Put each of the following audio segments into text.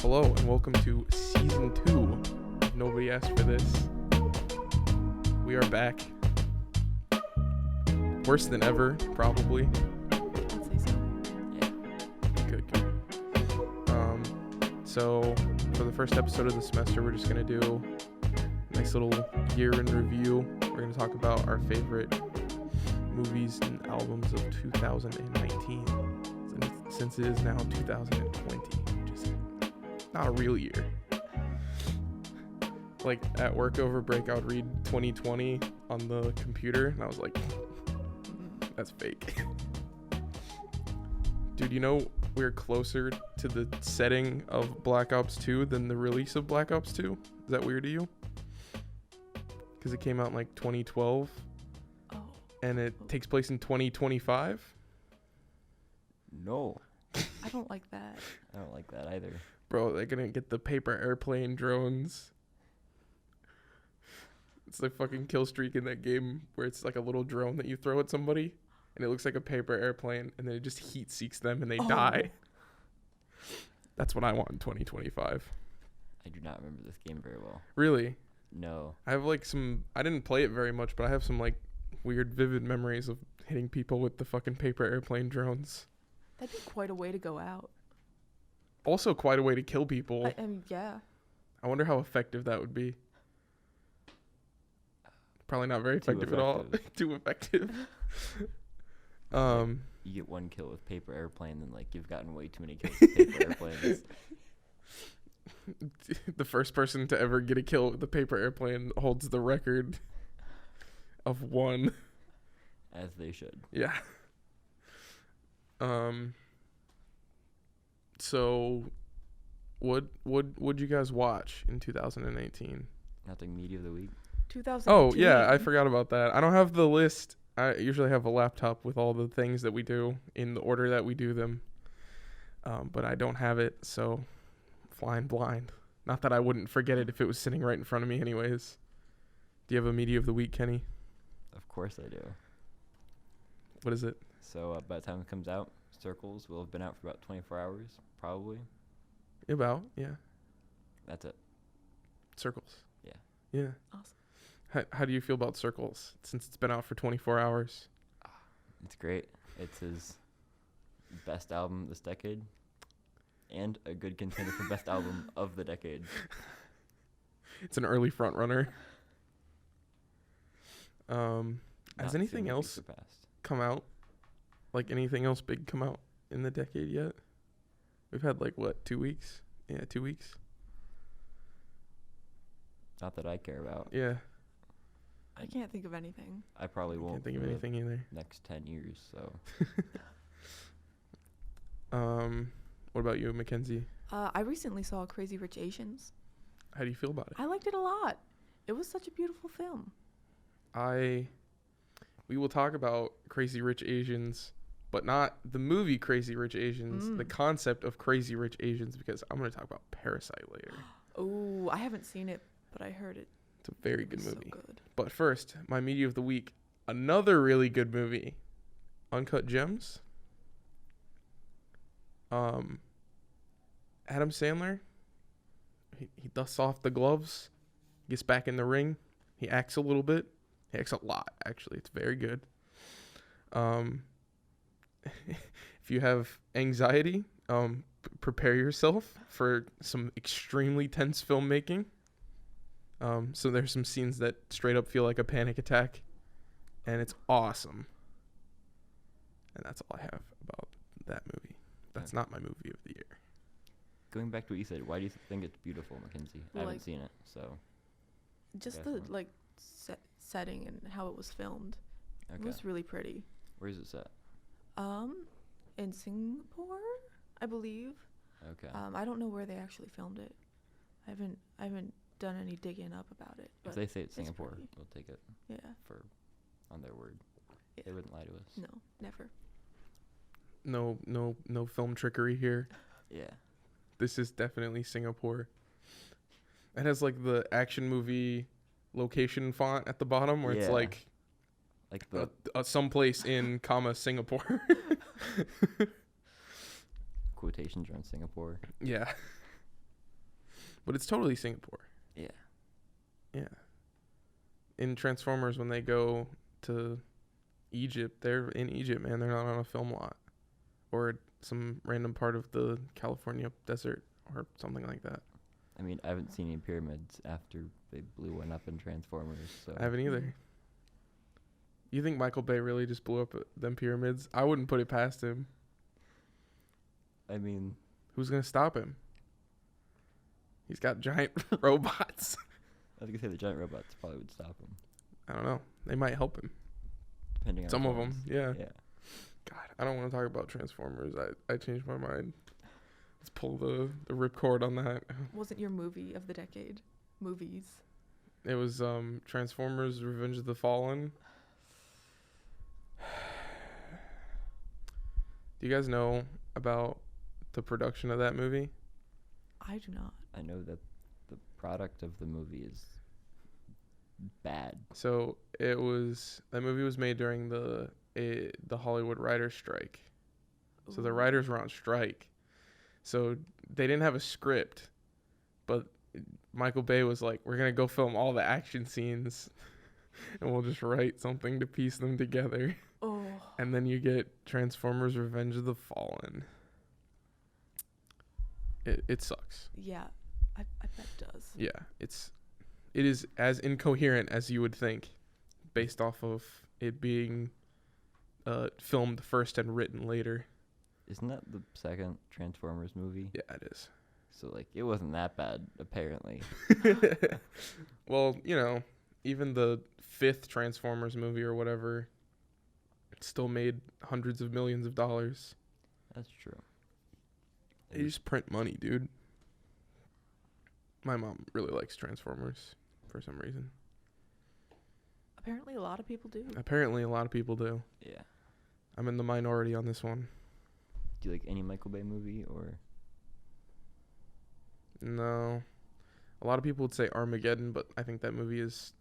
Hello and welcome to season 2 of Nobody Asked for This. We are back. Worse than ever, probably. I'd say so. Yeah. Good. So for the first episode of the semester, we're just gonna do a nice little year in review. We're gonna talk about our favorite movies and albums of 2019, since it is now 2020, which is not a real year. Like at work over break, I would read 2020 on the computer, and I was like, that's fake. Dude, you know we're closer to the setting of Black Ops 2 than the release of Black Ops 2? Is that weird to you? Because it came out in like 2012, and it takes place in 2025? No, I don't like that. I don't like that either. Bro, they're gonna get the paper airplane drones. It's like fucking kill streak in that game where it's like a little drone that you throw at somebody and it looks like a paper airplane and then it just heat seeks them and they die. That's what I want in 2025. I do not remember this game very well. Really? No. I have like I didn't play it very much, but I have some like weird vivid memories of hitting people with the fucking paper airplane drones. That'd be quite a way to go out. Also quite a way to kill people. Yeah. I wonder how effective that would be. Probably not very effective at all. Too effective. You get one kill with paper airplane, then like you've gotten way too many kills with paper airplanes. The first person to ever get a kill with the paper airplane holds the record of one. As they should. Yeah. So what would you guys watch in 2018? Nothing media of the week. 2018. Oh, yeah, I forgot about that. I don't have the list. I usually have a laptop with all the things that we do in the order that we do them. But I don't have it, so flying blind. Not that I wouldn't forget it if it was sitting right in front of me anyways. Do you have a media of the week, Kenny? Of course I do. What is it? So by the time it comes out, Circles will have been out for about 24 hours, probably. About, yeah. That's it. Circles. Yeah. Yeah. Awesome. How do you feel about Circles since it's been out for 24 hours? It's great. It's his best album this decade, and a good contender for best album of the decade. It's an early front runner. Has anything else come out? Like anything else big come out in the decade yet? We've had like what, 2 weeks? Yeah, 2 weeks. Not that I care about. Yeah. I can't think of anything. I probably won't. Can't think of for the anything either. Next 10 years, so. What about you, Mackenzie? I recently saw Crazy Rich Asians. How do you feel about it? I liked it a lot. It was such a beautiful film. We will talk about Crazy Rich Asians, but not the movie Crazy Rich Asians, the concept of Crazy Rich Asians, because I'm going to talk about Parasite later. Oh, I haven't seen it, but I heard it. It's a very good movie. So good. But first, my media of the week, another really good movie, Uncut Gems. Adam Sandler, he dusts off the gloves, gets back in the ring, he acts a little bit. He acts a lot, actually. It's very good. If you have anxiety, prepare yourself for some extremely tense filmmaking. So there's some scenes that straight up feel like a panic attack, and it's awesome. And that's all I have about that movie. That's not my movie of the year. Going back to what you said, why do you think it's beautiful, Mackenzie? I haven't seen it, so. Just the setting and how it was filmed. Okay. It was really pretty. Where is it set? In Singapore, I believe. Okay. I don't know where they actually filmed it. I haven't done any digging up about it. If they say it's pretty. Singapore, we'll take it. Yeah. On their word. Yeah. They wouldn't lie to us. No, never. No film trickery here. Yeah. This is definitely Singapore. It has like the action movie location font at the bottom where it's like the someplace in Singapore. Quotations around Singapore. Yeah. But it's totally Singapore. Yeah. Yeah. In Transformers, when they go to Egypt, they're in Egypt, man. They're not on a film lot or some random part of the California desert or something like that. I mean, I haven't seen any pyramids after they blew one up in Transformers, so I haven't either. Mhm. You think Michael Bay really just blew up them pyramids? I wouldn't put it past him. I mean, Who's gonna stop him? He's got giant robots. I was gonna say the giant robots probably would stop him, I don't know. They might help him. depending on Some which of them, ones. yeah. Yeah. God, I don't want to talk about Transformers. I changed my mind. Let's pull the ripcord on that. Wasn't your movie of the decade? Movies. It was Transformers: Revenge of the Fallen. Do you guys know about the production of that movie? I do not. I know that the product of the movie is bad. So that movie was made during the Hollywood writers' strike. So the Ooh. writers were on strike. So they didn't have a script, but Michael Bay was like, "We're gonna go film all the action scenes, and we'll just write something to piece them together." Oh. And then you get Transformers: Revenge of the Fallen. It sucks. Yeah. I bet it does. Yeah, it is as incoherent as you would think, based off of it being filmed first and written later. Isn't that the second Transformers movie? Yeah, it is. So like, it wasn't that bad apparently. Well, even the fifth Transformers movie or whatever, it still made hundreds of millions of dollars. That's true. They just print money, dude. My mom really likes Transformers for some reason. Apparently, a lot of people do. Apparently, a lot of people do. Yeah. I'm in the minority on this one. Do you like any Michael Bay movie or? No. A lot of people would say Armageddon, but I think that movie is...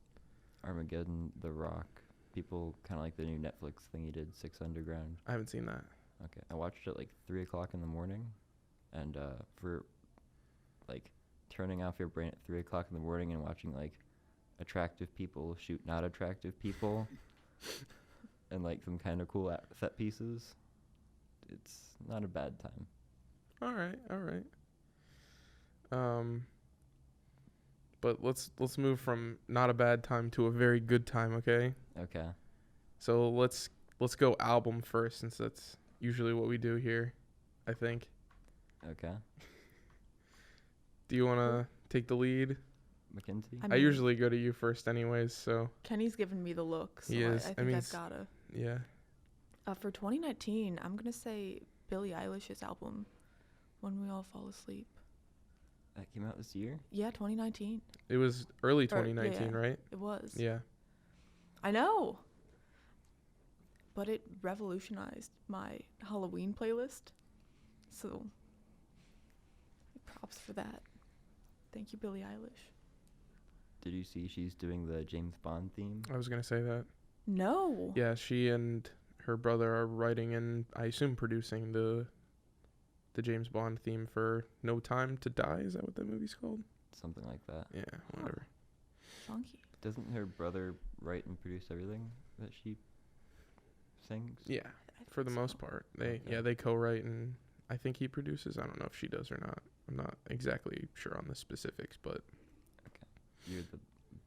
Armageddon, The Rock. People kind of like the new Netflix thing he did, Six Underground. I haven't seen that. Okay, I watched it like 3 o'clock in the morning, and for like turning off your brain at 3 o'clock in the morning and watching like attractive people shoot not attractive people, and like some kind of cool set pieces, it's not a bad time. All right. But let's move from not a bad time to a very good time, okay? Okay. So let's go album first, since that's usually what we do here, I think. Okay. Do you want to take the lead? Mackenzie? I I mean- usually go to you first anyways, so Kenny's giving me the look, so He is. I I think mean, I've gotta. yeah. For 2019, I'm gonna say Billie Eilish's album, "When We All Fall Asleep." That came out this year? Yeah, 2019. It was early Or- 2019, yeah. right? It was. Yeah. I know. But it revolutionized my Halloween playlist. So, props for that. Thank you, Billie Eilish. Did you see she's doing the James Bond theme? I was going to say that. No. Yeah, she and her brother are writing and I assume producing the James Bond theme for No Time to Die. Is that what that movie's called? Something like that. Yeah, whatever. Funky. Doesn't her brother write and produce everything that she sings? Yeah, I for the think most so. part. They Okay. they co-write and I think he produces. I don't know if she does or not. I'm not exactly sure on the specifics, but You're the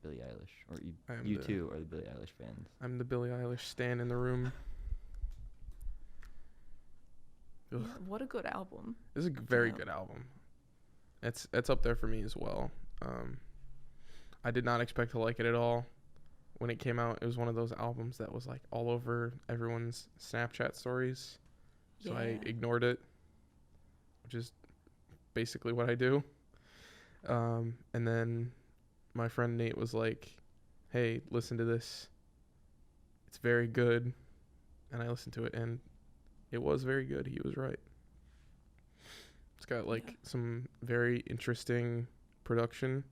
Billie Eilish, or I am you the- two are the Billie Eilish fans. I'm the Billie Eilish stan in the room. Yeah, Ugh. what a good album. This is a very Yeah. good album. It's up there for me as well. I did not expect to like it at all. When it came out, it was one of those albums that was like all over everyone's Snapchat stories. So Yeah. I ignored it, which is basically what I do. And then my friend Nate was like, "Hey, listen to this. It's very good." And I listened to it, and it was very good. He was right. It's got like Yeah. some very interesting production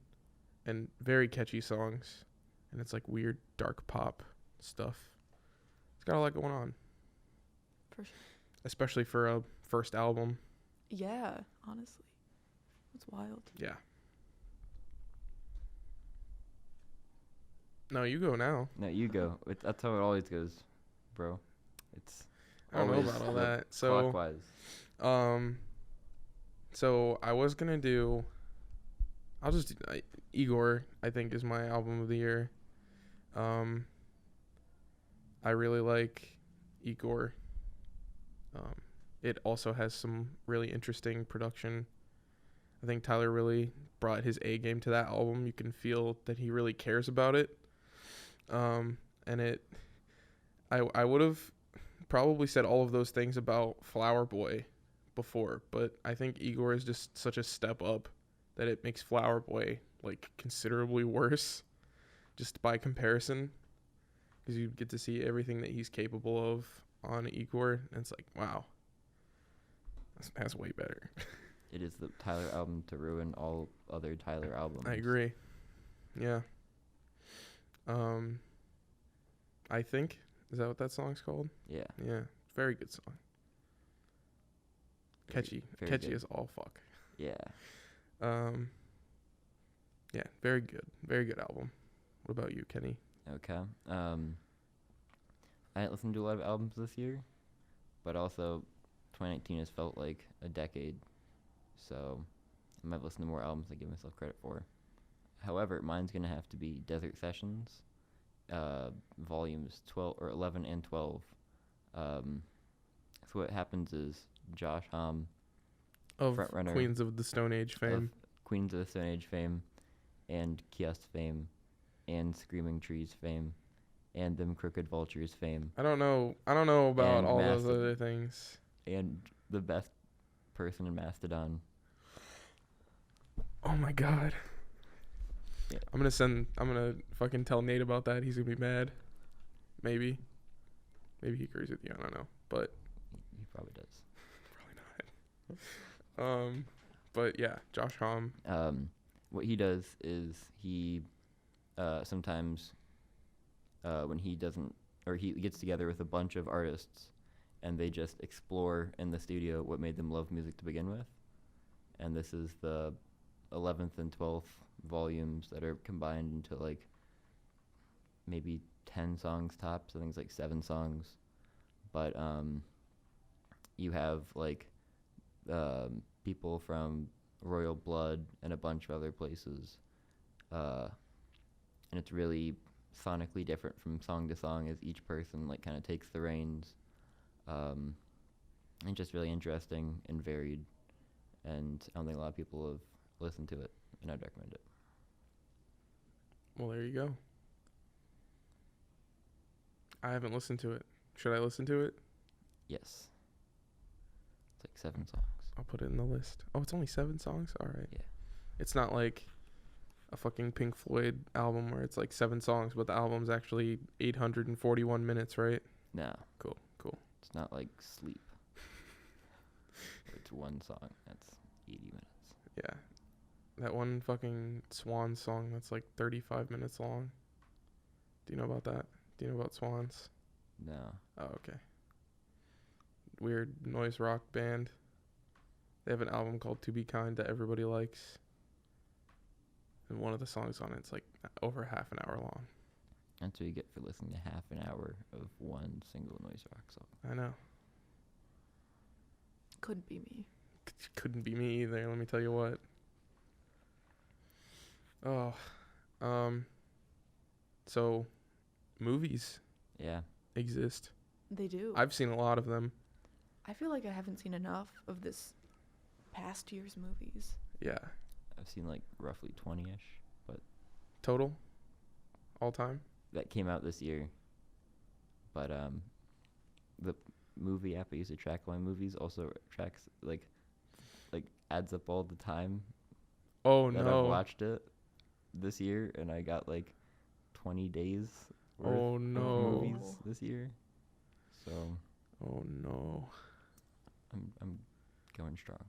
and very catchy songs. And it's like weird dark pop stuff. It's got a lot going on. For sure. Especially for a first album. Yeah, honestly. It's wild. Yeah. No, you go now. No, you go. That's how it always goes, bro. It's I don't know always about all the that. So, clockwise. um, so I was gonna do. I'll just Igor. I think is my album of the year. Um, I really like Igor. It also has some really interesting production. I think Tyler really brought his A game to that album. You can feel that he really cares about it. And I would have probably said all of those things about Flower Boy before, but I think Igor is just such a step up that it makes Flower Boy like considerably worse just by comparison, because you get to see everything that he's capable of on Igor, and it's like, wow, that's way better. It is the Tyler album to ruin all other Tyler albums. I agree. Yeah. I think, is that what that song's called? Yeah. Yeah. Very good song. Catchy. Very Catchy good. as all fuck. Yeah. Yeah, very good. Very good album. What about you, Kenny? Okay. I didn't listen to a lot of albums this year, but also 2019 has felt like a decade, so I might listen to more albums than I give myself credit for. However, mine's gonna have to be Desert Sessions, volumes 12 or 11 and 12. So what happens is Josh Homme, Of frontrunner Queens of the Stone Age fame. of Queens of the Stone Age fame, and Kiosk fame, and Screaming Trees fame, and Them Crooked Vultures fame, I don't know about And all those Mastodon. other things. and the best person in Mastodon. Oh my god. Yeah. I'm gonna fucking tell Nate about that. He's gonna be mad. Maybe he agrees with you. I don't know, but He probably does. probably not. But yeah, Josh Homme. What he does is he sometimes when he doesn't, or he gets together with a bunch of artists and they just explore in the studio what made them love music to begin with. And this is the 11th and 12th volumes that are combined into like maybe 10 songs tops. I think it's like 7 songs. But you have like people from Royal Blood and a bunch of other places. And it's really sonically different from song to song as each person like kind of takes the reins. And just really interesting and varied. And I don't think a lot of people have listened to it, and I'd recommend it. Well, there you go. I haven't listened to it. Should I listen to it? Yes. It's like 7 songs. I'll put it in the list. Oh, it's only 7 songs? All right. Yeah. It's not like a fucking Pink Floyd album where it's like 7 songs, but the album's actually 841 minutes, right? No, Cool. it's not like Sleep. It's 1 song. That's 80 minutes. Yeah. That one fucking Swans song that's like 35 minutes long. Do you know about that? Do you know about Swans? No. Oh, okay. Weird noise rock band. They have an album called To Be Kind that everybody likes. And one of the songs on it's like over half an hour long. That's what you get for listening to half an hour of one single noise rock song. I know. Couldn't be me. Couldn't be me either, let me tell you what. Oh. So movies Yeah. exist. They do. I've seen a lot of them. I feel like I haven't seen enough of this past year's movies. Yeah. I've seen like roughly 20-ish, but Total? All time? that came out this year. But the movie app I use to track my movies also tracks like adds up all the time Oh that I've no. watched it this year, and I got like 20 days worth Oh of no. movies this year. So Oh no. I'm going strong.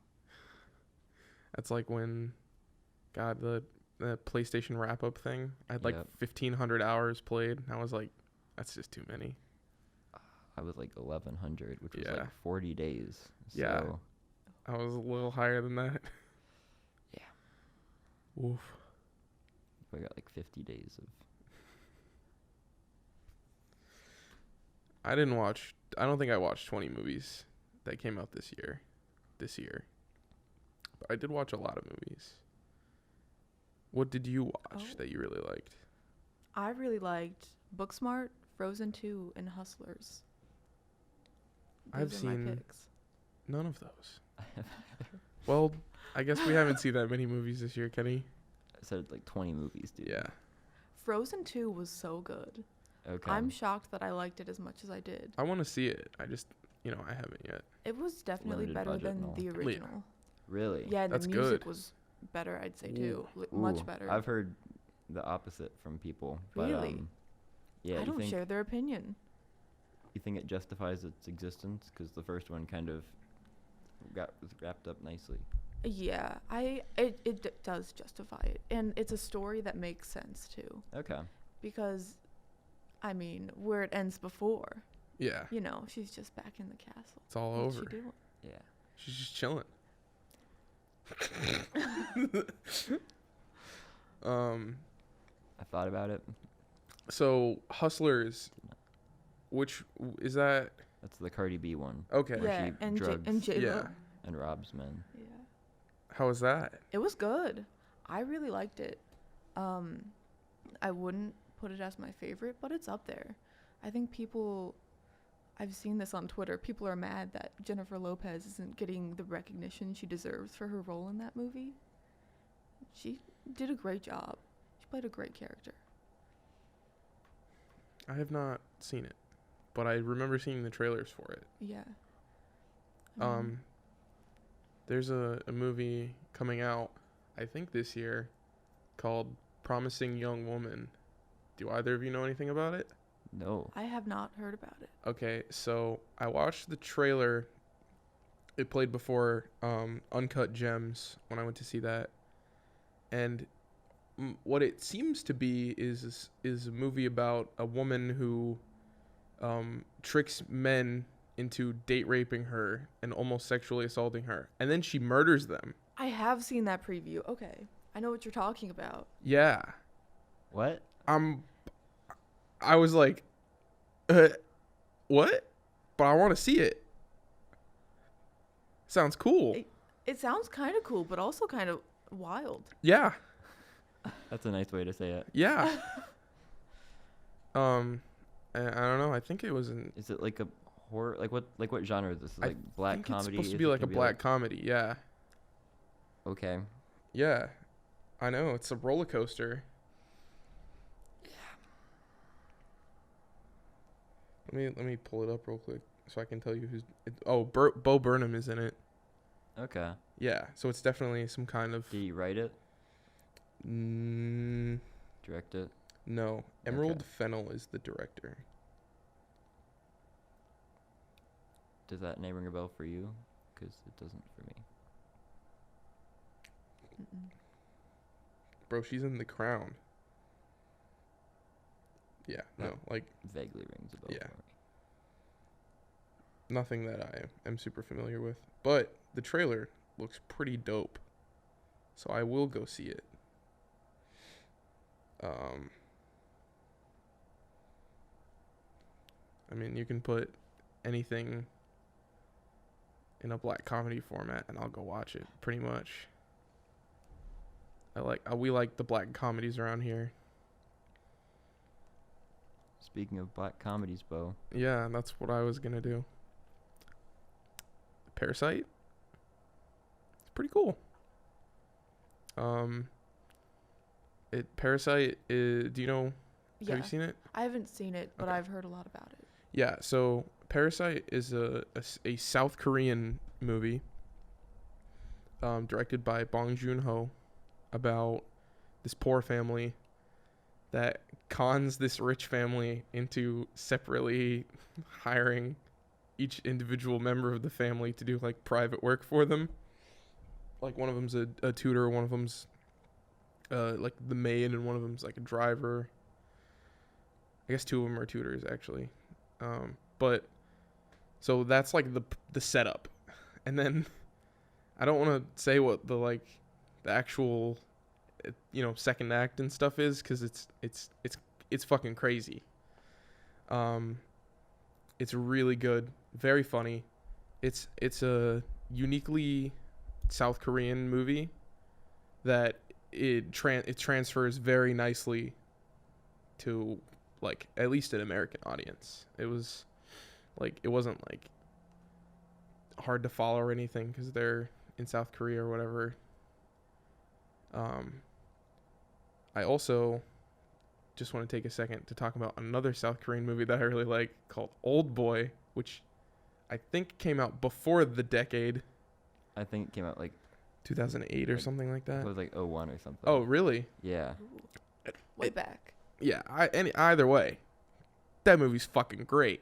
That's like when, God, the PlayStation wrap up thing. I had like Yep. 1,500 hours played. And I was like, that's just too many. I was like 1100, which was Yeah. like 40 days. Yeah. So I was a little higher than that. Yeah. Oof. I got like 50 days of I didn't watch. I don't think I watched 20 movies that came out this year. But I did watch a lot of movies. What did you watch that you really liked? I really liked Booksmart, Frozen 2, and Hustlers. I've Those are my seen picks. none of those. Well, I guess we haven't seen that many movies this year, Kenny. I said like 20 movies, dude. Yeah. Frozen 2 was so good. Okay. I'm shocked that I liked it as much as I did. I want to see it. I just, I haven't yet. It was definitely Limited better budget than and all. the original. Really? Yeah, and That's the music good. was better, I'd say, Ooh. too. Much Ooh, better. I've heard the opposite from people. But, Really? yeah. I you don't think, share their opinion. You think it justifies its existence? Because the first one kind of was wrapped up nicely. Yeah, it does justify it. And it's a story that makes sense, too. Okay. Because, I mean, where it ends before, Yeah. she's just back in the castle. It's all What's over. she doing? Yeah. She's just chilling. I thought about it. So Hustlers, which is that? That's the Cardi B one. Okay. Where Yeah, she and drugs J-Lo. Yeah. and robs men. Yeah. How was that? It was good. I really liked it. I wouldn't put it as my favorite, but it's up there. I think I've seen this on Twitter. People are mad that Jennifer Lopez isn't getting the recognition she deserves for her role in that movie. She did a great job. She played a great character. I have not seen it, but I remember seeing the trailers for it. Yeah. There's a movie coming out, I think this year, called Promising Young Woman. Do either of you know anything about it? No. I have not heard about it. Okay, so I watched the trailer. It played before Uncut Gems when I went to see that. And what it seems to be is a movie about a woman who tricks men into date raping her and almost sexually assaulting her. And then she murders them. I have seen that preview. Okay. I know what you're talking about. Yeah. What? I was like, what? But I want to see it. Sounds cool. It sounds kind of cool, but also kind of wild. Yeah. That's a nice way to say it. Yeah. I don't know. I think it was Is it like a horror? Like what genre is this? Like black think comedy? It's supposed to Is be it like a gonna black comedy. Yeah. Okay. Yeah. I know. It's a roller coaster. Let me pull it up real quick so I can tell you who's. Bo Burnham is in it. Okay. Yeah. So it's definitely some kind of. Did you write it? Direct it? No. Emerald Okay. Fennell is the director. Does that name ring a bell for you? Because it doesn't for me. Mm-mm. Bro, she's in The Crown. Yeah. No. Like Vaguely rings a bell Yeah. for me. nothing that I am super familiar with. But the trailer looks pretty dope. So I will go see it. I mean, you can put anything in a black comedy format and I'll go watch it, pretty much. We like the black comedies around here. Speaking of black comedies, Bo. Yeah, that's what I was going to do. Parasite? It's pretty cool. Parasite is, do you know, Yeah. have you seen it? I haven't seen it, but Okay. I've heard a lot about it. Yeah, so Parasite is a South Korean movie directed by Bong Joon-ho about this poor family that cons this rich family into separately hiring each individual member of the family to do like private work for them. Like one of them's a tutor, one of them's like the maid, and one of them's like a driver. I guess two of them are tutors actually. But so that's like the setup, and then I don't want to say what the actual second act and stuff is, because it's fucking crazy. It's really good, very funny. It's a uniquely South Korean movie that it transfers very nicely to like at least an American audience. It was like it wasn't like hard to follow or anything because they're in South Korea or whatever. I also just want to take a second to talk about another South Korean movie that I really like called Old Boy, which I think came out before the decade, I think it came out like 2008 or Like, something like it that. was like '01 or something. Oh, really? Yeah. Ooh. Way back. Yeah. Either way, that movie's fucking great.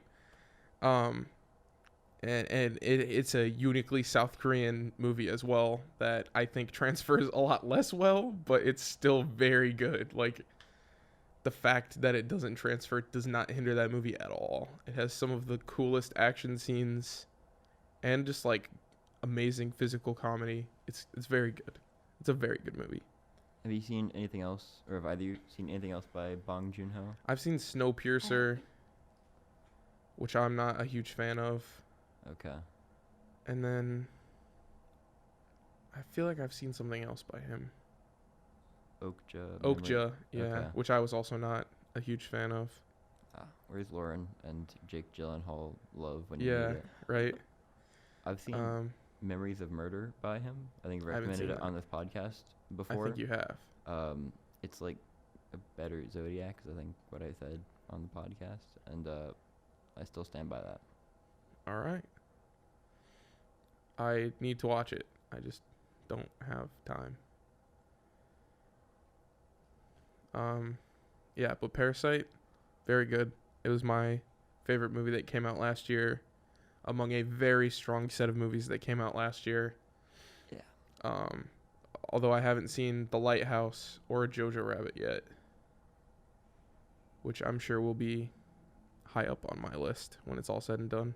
And it's a uniquely South Korean movie as well that I think transfers a lot less well, but it's still very good. Like the fact that it doesn't transfer does not hinder that movie at all. It has some of the coolest action scenes and just like amazing physical comedy. It's very good. It's a very good movie. Have you seen anything else, or have either you seen anything else by Bong Joon-ho? I've seen Snowpiercer, which I'm not a huge fan of. Okay. And then I feel like I've seen something else by him. Okja, yeah, Okay. which I was also not a huge fan of. Where's Lauren and Jake Gyllenhaal love when you Yeah, need it? right. I've seen Memories of Murder by him. I think I I haven't recommended seen it that. on this podcast I before. think you have. It's like a better Zodiac, is I think what I said on the podcast, and I still stand by that. All right. I need to watch it. I just don't have time. Yeah, but Parasite, very good. It was my favorite movie that came out last year, among a very strong set of movies that came out last year. Yeah. Although I haven't seen The Lighthouse or Jojo Rabbit yet, which I'm sure will be high up on my list when it's all said and done.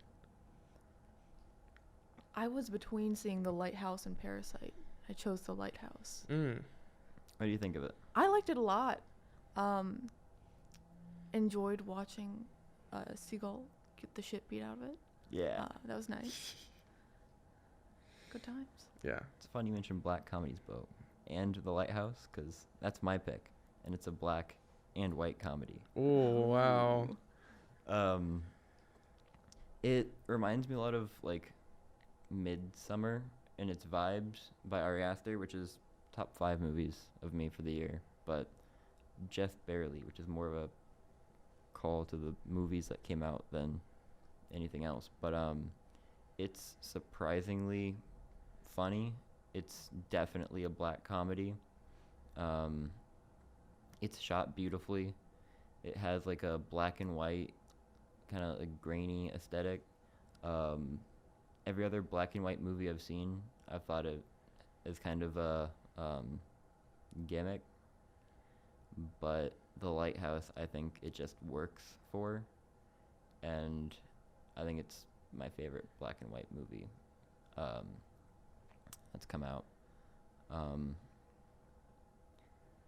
I was between seeing The Lighthouse and Parasite. I chose The Lighthouse. What do you think of it? I liked it a lot. Enjoyed watching Seagull get the shit beat out of it. Yeah. That was nice. Good times. Yeah. It's fun you mentioned black comedies, Bo, and The Lighthouse, because that's my pick, and it's a black and white comedy. Oh, wow. It reminds me a lot of like Midsummer in its vibes by Ari Aster, which is top 5 movies of me for the year, but just barely, which is more of a call to the movies that came out than anything else. But it's surprisingly funny. It's definitely a black comedy. It's shot beautifully. It has like a black and white kind of like grainy aesthetic. Every other black and white movie I've seen, I've thought it is kind of a gimmick, but The Lighthouse, I think it just works for, and I think it's my favorite black and white movie that's come out.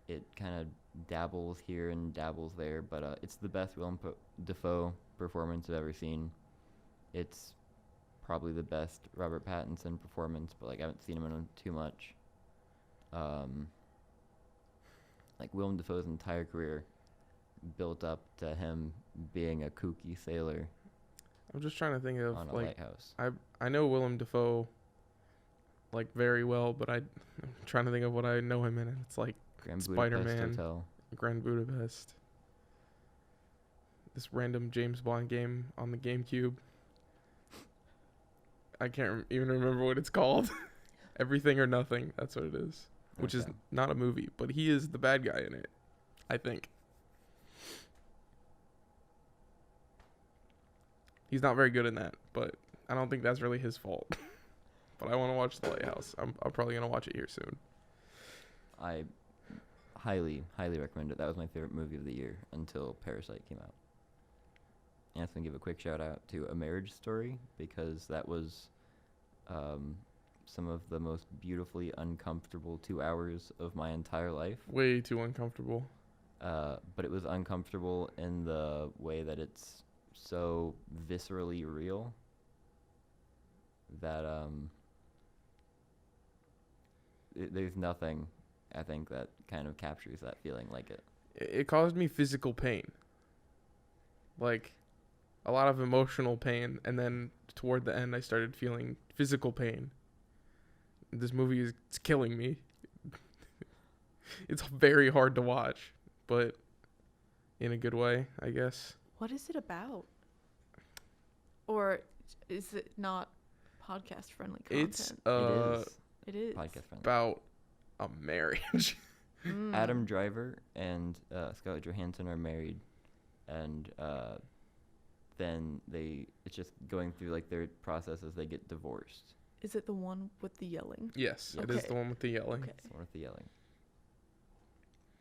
It kind of dabbles here and dabbles there, but it's the best Willem Dafoe performance I've ever seen. It's probably the best Robert Pattinson performance, but like I haven't seen him in too much. Like Willem Dafoe's entire career built up to him being a kooky sailor I'm just trying to think of on a like lighthouse. I know Willem Dafoe like very well, but I'm trying to think of what I know him in. It's like Grand Spider-Man. Budapest Hotel. Grand Budapest. This random James Bond game on the GameCube. I can't even remember what it's called. Everything or Nothing. That's what it is. Which is Okay. not a movie, but he is the bad guy in it, I think. He's not very good in that, but I don't think that's really his fault. But I want to watch The Lighthouse. I'm probably going to watch it here soon. I highly, highly recommend it. That was my favorite movie of the year until Parasite came out. And I just want to give a quick shout out to A Marriage Story, because that was some of the most beautifully uncomfortable 2 hours of my entire life. Way too uncomfortable. But it was uncomfortable in the way that it's so viscerally real that there's nothing I think that kind of captures that feeling like it. It caused me physical pain, like a lot of emotional pain, and then toward the end I started feeling physical pain. This movie is it's killing me. It's very hard to watch, but in a good way, I guess. What is it about? Or is it not podcast friendly content? It's It is It is. podcast friendly. about a marriage. Mm. Adam Driver and Scarlett Johansson are married, and then it's just going through like their process as they get divorced. Is it the one with the yelling? Yes, Yep. it is Okay. the one with the yelling. Okay. It's the one with the yelling.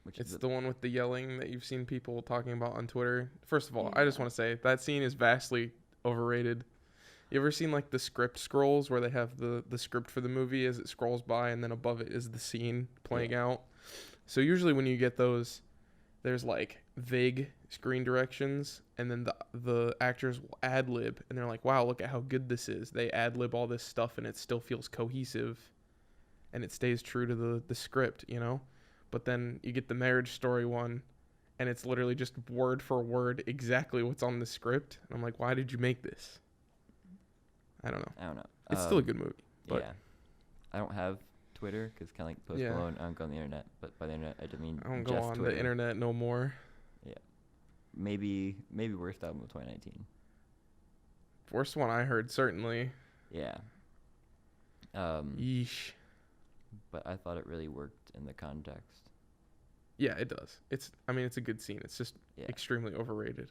Which It's is the one with the yelling that you've seen people talking about on Twitter. First of all, I just Yeah. want to say that scene is vastly overrated. You ever seen like the script scrolls where they have the script for the movie as it scrolls by and then above it is the scene playing out? So usually when you get those, there's like vague screen directions and then the actors will ad lib and they're like, wow, look at how good this is. They ad lib all this stuff and it still feels cohesive and it stays true to the script, you know? But then you get the Marriage Story one and it's literally just word for word exactly what's on the script. And I'm like, why did you make this? I don't know. I don't know. It's still a good movie. But Yeah. I don't have Twitter because kind of like Post Yeah. Malone, I don't go on the internet. But by the internet, I don't mean I don't go just on Twitter. the internet no more. Maybe worst album of 2019. Worst one I heard, certainly. Yeah. Yeesh. But I thought it really worked in the context. Yeah, it does. It's a good scene. It's just Yeah. extremely overrated.